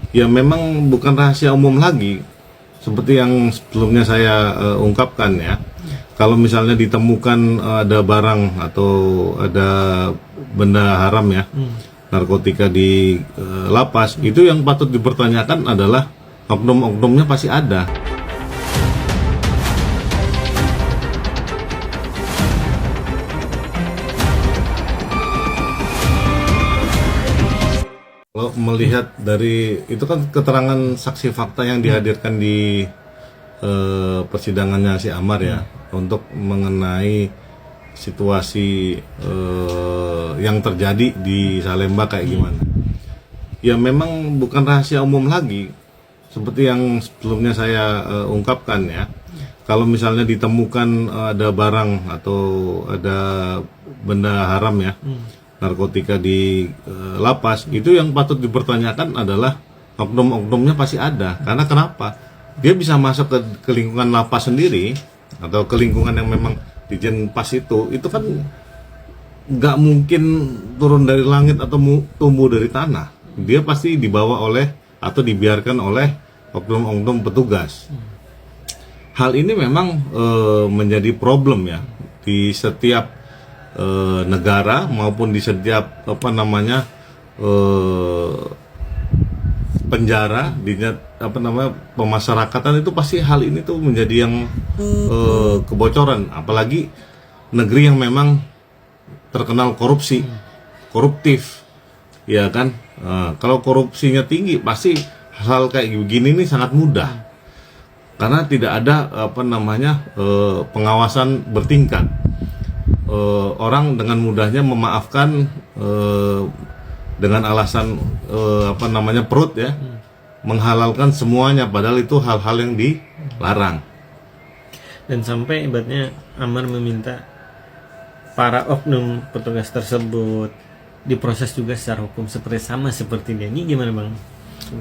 Ya memang bukan rahasia umum lagi, seperti yang sebelumnya saya ungkapkan ya. Kalau misalnya ditemukan ada barang atau ada benda haram ya, narkotika di lapas, itu yang patut dipertanyakan adalah oknum-oknumnya pasti ada. Kalau melihat dari itu kan keterangan saksi fakta yang dihadirkan di persidangannya si Amar ya, untuk mengenai situasi yang terjadi di Salemba kayak gimana. Ya memang bukan rahasia umum lagi, seperti yang sebelumnya saya ungkapkan ya. Kalau misalnya ditemukan ada barang atau ada benda haram ya, narkotika di lapas, itu yang patut dipertanyakan adalah oknum-oknumnya pasti ada. Karena kenapa? Dia bisa masuk ke lingkungan lapas sendiri atau ke lingkungan yang memang dijen pas itu kan nggak mungkin turun dari langit atau tumbuh dari tanah. Dia pasti dibawa oleh atau dibiarkan oleh oknum-oknum petugas. Hal ini memang menjadi problem ya di setiap negara maupun di setiap penjara, di pemasyarakatan, itu pasti hal ini tuh menjadi yang kebocoran, apalagi negeri yang memang terkenal koruptif ya kan. Kalau korupsinya tinggi, pasti hal kayak begini nih sangat mudah karena tidak ada pengawasan bertingkat. Orang dengan mudahnya memaafkan dengan alasan perut ya, menghalalkan semuanya, padahal itu hal-hal yang dilarang. Dan sampai ibaratnya Amar meminta para oknum petugas tersebut diproses juga secara hukum seperti dia. Ini gimana Bang?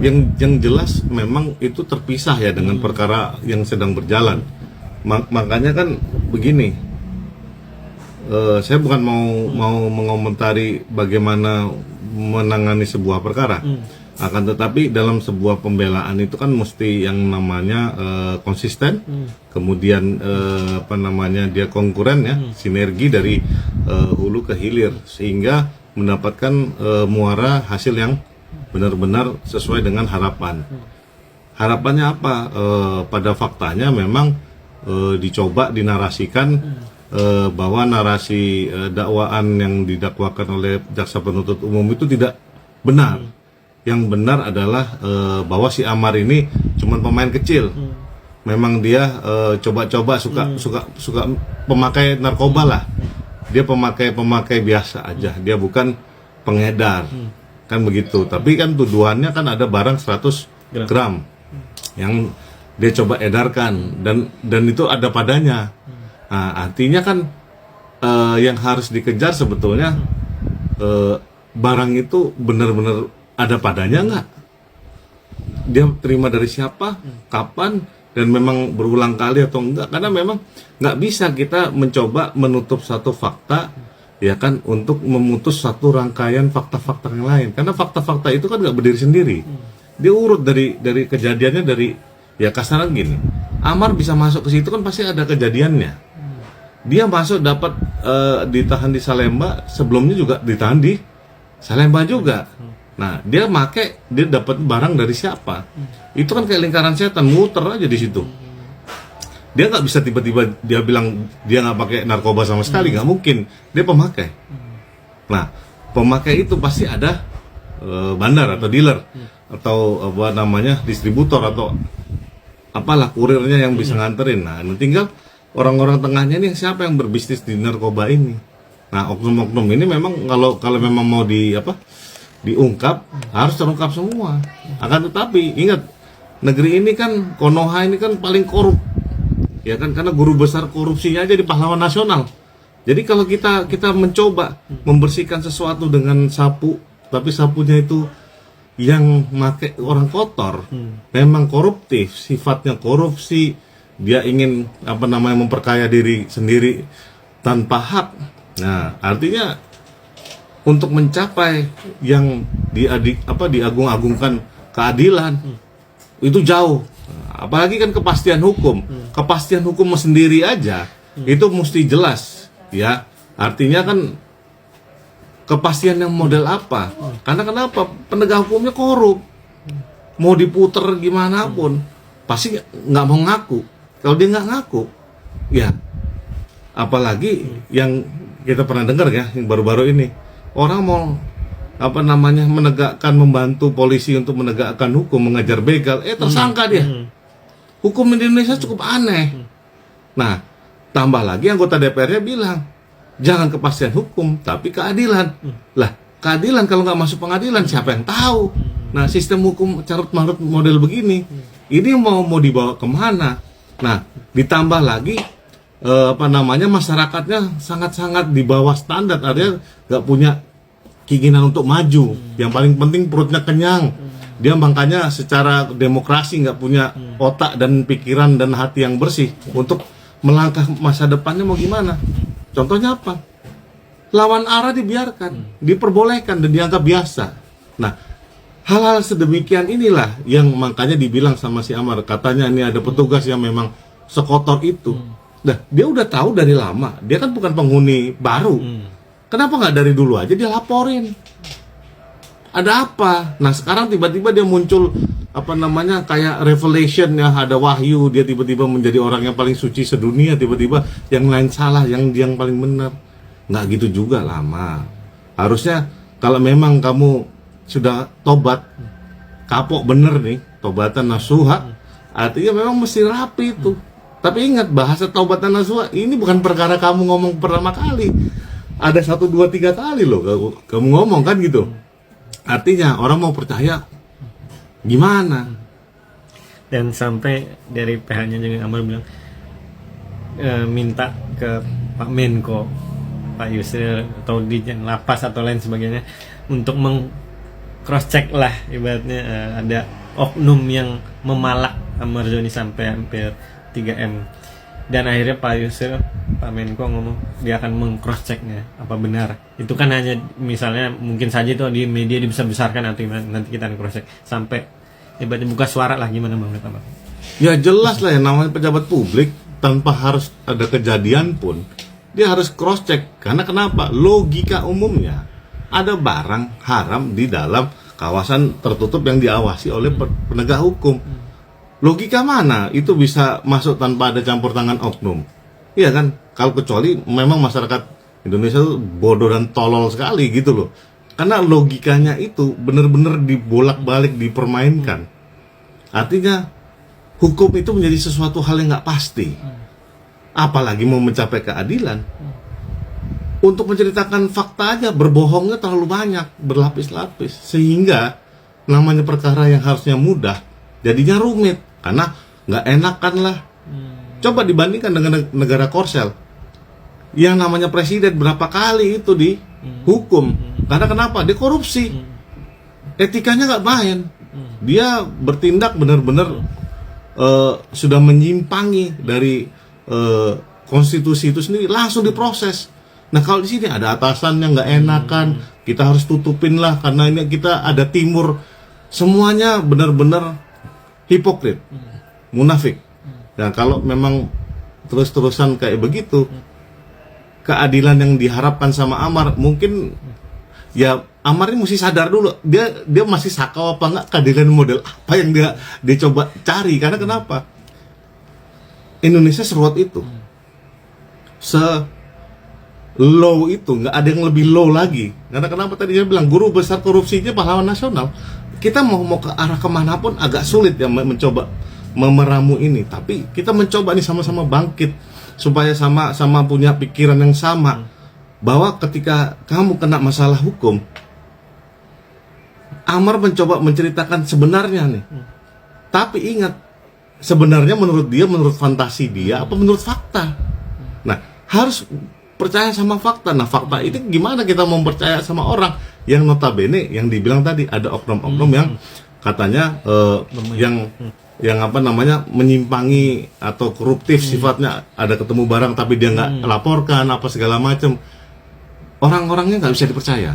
Yang jelas memang itu terpisah ya dengan perkara yang sedang berjalan. Makanya kan begini, saya bukan mau mengomentari bagaimana menangani sebuah perkara, akan tetapi dalam sebuah pembelaan itu kan mesti yang namanya konsisten, kemudian dia konkuren ya, sinergi dari hulu ke hilir, sehingga mendapatkan muara hasil yang benar-benar sesuai dengan harapan. Harapannya apa? Pada faktanya memang dicoba dinarasikan bahwa narasi dakwaan yang didakwakan oleh jaksa penuntut umum itu tidak benar. Yang benar adalah bahwa si Amar ini cuma pemain kecil. Memang dia coba-coba suka pemakai narkoba lah. Dia pemakai biasa aja. Dia bukan pengedar. Kan begitu. Tapi kan tuduhannya kan ada barang 100 gram yang dia coba edarkan, dan itu ada padanya. Nah, artinya kan yang harus dikejar sebetulnya barang itu benar-benar ada padanya nggak? Dia terima dari siapa, kapan, dan memang berulang kali atau enggak? Karena memang nggak bisa kita mencoba menutup satu fakta ya kan untuk memutus satu rangkaian fakta-fakta yang lain. Karena fakta-fakta itu kan nggak berdiri sendiri. Dia urut dari kejadiannya, dari ya kasaran gini. Amar bisa masuk ke situ kan pasti ada kejadiannya. Dia masuk dapat ditahan di Salemba, sebelumnya juga ditahan di Salemba juga. Nah, dia dapat barang dari siapa? Itu kan kayak lingkaran setan, muter aja di situ. Dia nggak bisa tiba-tiba dia bilang dia nggak pakai narkoba sama sekali, nggak mungkin. Dia pemakai. Nah, pemakai itu pasti ada bandar atau dealer atau distributor atau apalah, kurirnya yang bisa nganterin. Nah, tinggal orang-orang tengahnya ini siapa yang berbisnis di narkoba ini. Nah, oknum-oknum ini memang kalau memang mau diungkap, harus terungkap semua. Akan tetapi ingat, negeri ini kan, Konoha ini kan paling korup. Ya kan, karena guru besar korupsinya aja di pahlawan nasional. Jadi kalau kita mencoba membersihkan sesuatu dengan sapu, tapi sapunya itu yang pakai orang kotor, memang koruptif, sifatnya korupsi, dia ingin memperkaya diri sendiri tanpa hak. Nah, artinya untuk mencapai yang diagung-agungkan keadilan itu jauh. Apalagi kan kepastian hukum. Kepastian hukum sendiri aja itu mesti jelas, ya. Artinya kan kepastian yang model apa? Karena kenapa? Penegak hukumnya korup. Mau diputer gimana pun pasti nggak mau ngaku. Kalau dia nggak ngaku, ya apalagi yang kita pernah dengar ya, yang baru-baru ini orang mau menegakkan, membantu polisi untuk menegakkan hukum, mengajar begal, tersangka dia. Hukum di Indonesia cukup aneh. Nah, tambah lagi anggota DPR-nya bilang jangan kepastian hukum tapi keadilan. Lah, keadilan kalau nggak masuk pengadilan siapa yang tahu? Nah, sistem hukum carut-marut model begini, ini mau dibawa kemana? Nah, ditambah lagi masyarakatnya sangat-sangat di bawah standar, artinya nggak punya keinginan untuk maju. Yang paling penting perutnya kenyang. Dia makanya secara demokrasi nggak punya otak dan pikiran dan hati yang bersih untuk melangkah masa depannya mau gimana. Contohnya apa? Lawan arah dibiarkan, diperbolehkan dan dianggap biasa. Nah, hal-hal sedemikian inilah yang makanya dibilang sama si Amar, katanya ini ada petugas yang memang sekotor itu. Nah, dia udah tahu dari lama. Dia kan bukan penghuni baru. Kenapa nggak dari dulu aja dia laporin? Ada apa? Nah, sekarang tiba-tiba dia muncul kayak revelation ya, ada wahyu, dia tiba-tiba menjadi orang yang paling suci sedunia, tiba-tiba yang lain salah, yang paling benar. Nggak gitu juga lama. Harusnya kalau memang kamu sudah tobat, kapok bener nih, tobatan nasuha, artinya memang mesti rapi itu. Tapi ingat, bahasa taubatan nasuha ini bukan perkara kamu ngomong pertama kali. Ada 1, 2, 3 kali loh kamu ngomong kan gitu. Artinya orang mau percaya gimana? Dan sampai dari PH-nya juga Amar bilang minta ke Pak Menko, Pak Yusril atau Dirjen Lapas atau lain sebagainya untuk cross check lah, ibaratnya ada oknum yang memalak Amar Zoni sampai hampir 3M. Dan akhirnya Pak Yusril, Pak Menko ngomong dia akan meng-cross checknya apa benar. Itu kan hanya misalnya mungkin saja itu di media dibesar-besarkan, nanti kita akan cross check sampai ibaratnya buka suara lah, gimana Bang? Ya jelas lah, yang namanya pejabat publik tanpa harus ada kejadian pun dia harus cross check. Karena kenapa? Logika umumnya ada barang haram di dalam kawasan tertutup yang diawasi oleh penegak hukum. Logika mana itu bisa masuk tanpa ada campur tangan oknum? Iya kan? Kalau kecuali memang masyarakat Indonesia itu bodoh dan tolol sekali gitu loh. Karena logikanya itu benar-benar dibolak-balik, dipermainkan. Artinya hukum itu menjadi sesuatu hal yang nggak pasti. Apalagi mau mencapai keadilan. Untuk menceritakan fakta aja berbohongnya terlalu banyak, berlapis-lapis, sehingga namanya perkara yang harusnya mudah jadinya rumit karena nggak enakan lah. Coba dibandingkan dengan negara Korsel, yang namanya presiden berapa kali itu dihukum. Karena kenapa? Dia korupsi, etikanya nggak main, dia bertindak benar-benar sudah menyimpangi dari konstitusi itu sendiri, langsung diproses. Nah, kalau di sini ada atasan yang nggak enakan, kita harus tutupin lah karena ini kita ada timur, semuanya benar-benar hipokrit, munafik. Nah, kalau memang terus-terusan kayak begitu, keadilan yang diharapkan sama Amar mungkin ya Amar ini mesti sadar dulu, dia masih sakau apa enggak, keadilan model apa yang dia coba cari. Karena kenapa? Indonesia seruat itu, low itu, nggak ada yang lebih low lagi. Karena kenapa tadi saya bilang guru besar korupsinya pahlawan nasional. Kita mau ke arah kemanapun agak sulit ya mencoba memeramu ini. Tapi kita mencoba nih sama-sama bangkit supaya sama-sama punya pikiran yang sama, bahwa ketika kamu kena masalah hukum, Amar mencoba menceritakan sebenarnya nih. Tapi ingat, sebenarnya menurut dia, menurut fantasi dia, apa menurut fakta? Nah, harus percaya sama fakta. Nah, fakta itu gimana kita mau percaya sama orang yang notabene yang dibilang tadi ada oknum-oknum yang katanya yang menyimpangi atau koruptif sifatnya, ada ketemu barang tapi dia nggak laporkan apa segala macam. Orang-orangnya nggak bisa dipercaya,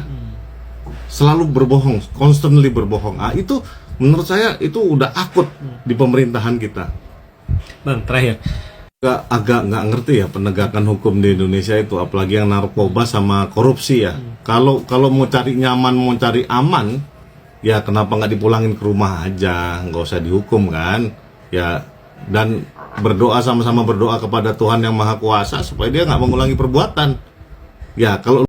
selalu berbohong, constantly berbohong. Itu Menurut saya itu udah akut di pemerintahan kita. Bang, terakhir. Agak nggak ngerti ya penegakan hukum di Indonesia itu, apalagi yang narkoba sama korupsi ya. Kalau mau cari nyaman, mau cari aman, ya kenapa nggak dipulangin ke rumah aja, nggak usah dihukum kan? Ya, dan berdoa, sama-sama berdoa kepada Tuhan yang Maha Kuasa supaya dia nggak mengulangi perbuatan. Ya kalau